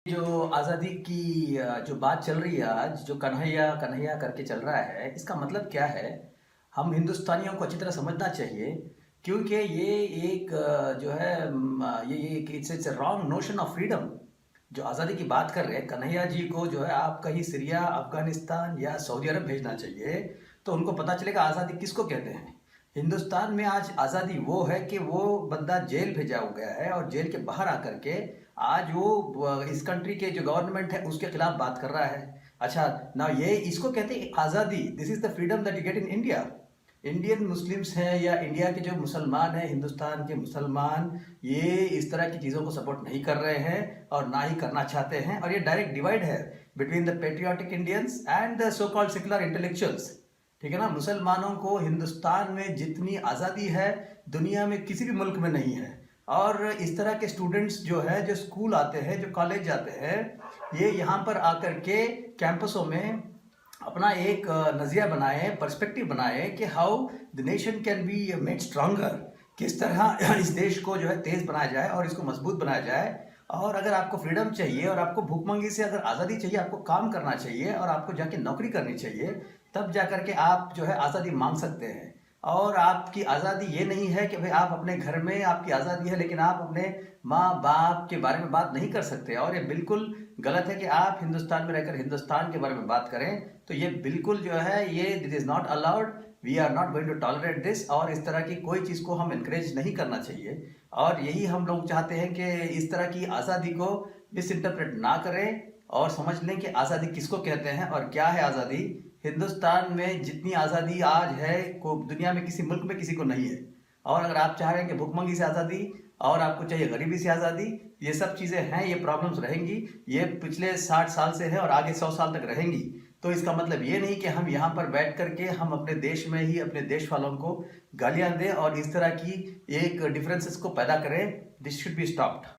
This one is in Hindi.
जो आज़ादी की जो बात चल रही है आज, जो कन्हैया कन्हैया करके चल रहा है, इसका मतलब क्या है? हम हिंदुस्तानियों को अच्छी तरह समझना चाहिए, क्योंकि ये एक जो है ये एक it's it's a wrong notion of freedom. जो आज़ादी की बात कर रहे हैं, कन्हैया जी को जो है आप कहीं सीरिया, अफ़गानिस्तान या सऊदी अरब भेजना चाहिए, तो उनको पता चलेगा आज़ादी किसको कहते हैं। हिंदुस्तान में आज आज़ादी वो है कि वो बंदा जेल भेजा हो गया है और जेल के बाहर आकर के आज वो इस कंट्री के जो गवर्नमेंट है उसके खिलाफ बात कर रहा है। अच्छा, ना ये इसको कहते हैं आज़ादी। This is the freedom that you get in India. Indian Muslims हैं या इंडिया के जो मुसलमान हैं, हिंदुस्तान के मुसलमान, ये इस तरह की चीज़ों को सपोर्ट नहीं कर रहे हैं और ना ही करना चाहते हैं। और ये डायरेक्ट डिवाइड है between the patriotic Indians and the so called secular intellectuals. ठीक है ना, मुसलमानों को हिंदुस्तान में जितनी आज़ादी है दुनिया में किसी भी मुल्क में नहीं है। और इस तरह के स्टूडेंट्स जो है, जो स्कूल आते हैं, जो कॉलेज जाते हैं, ये यहाँ पर आकर के कैंपसों में अपना एक नज़रिया बनाए, पर्सपेक्टिव बनाए कि how the nation can be made stronger. किस तरह इस देश को जो है तेज़ बनाया जाए और इसको मजबूत बनाया जाए। और अगर आपको फ्रीडम चाहिए और आपको भूखमंगी से अगर आज़ादी चाहिए, आपको काम करना चाहिए और आपको जाके नौकरी करनी चाहिए, तब जा कर के आप जो है आज़ादी मांग सकते हैं। और आपकी आज़ादी ये नहीं है कि भाई आप अपने घर में आपकी आज़ादी है लेकिन आप अपने माँ बाप के बारे में बात नहीं कर सकते। और ये बिल्कुल गलत है कि आप हिंदुस्तान में रहकर हिंदुस्तान के बारे में बात करें। तो ये बिल्कुल जो है ये this is not allowed. We are not going to tolerate this. और इस तरह की कोई चीज़ को हम इनक्रेज नहीं करना चाहिए। और यही हम लोग चाहते हैं कि इस तरह की आज़ादी को मिस इंटरप्रेट ना करें और समझ लें कि आज़ादी किसको कहते हैं और क्या है आज़ादी। हिंदुस्तान में जितनी आज़ादी आज है को दुनिया में किसी मुल्क में किसी को नहीं है। और अगर आप चाह रहे हैं कि भुखमंगी से आज़ादी और आपको चाहिए गरीबी से आज़ादी, ये सब चीज़ें हैं, ये प्रॉब्लम्स रहेंगी। ये पिछले 60 साल से है और आगे 100 साल तक रहेंगी। तो इसका मतलब ये नहीं कि हम यहाँ पर बैठ करके हम अपने देश में ही अपने देश वालों को गालियाँ दें और इस तरह की एक डिफरेंसेस को पैदा करें। This should be stopped.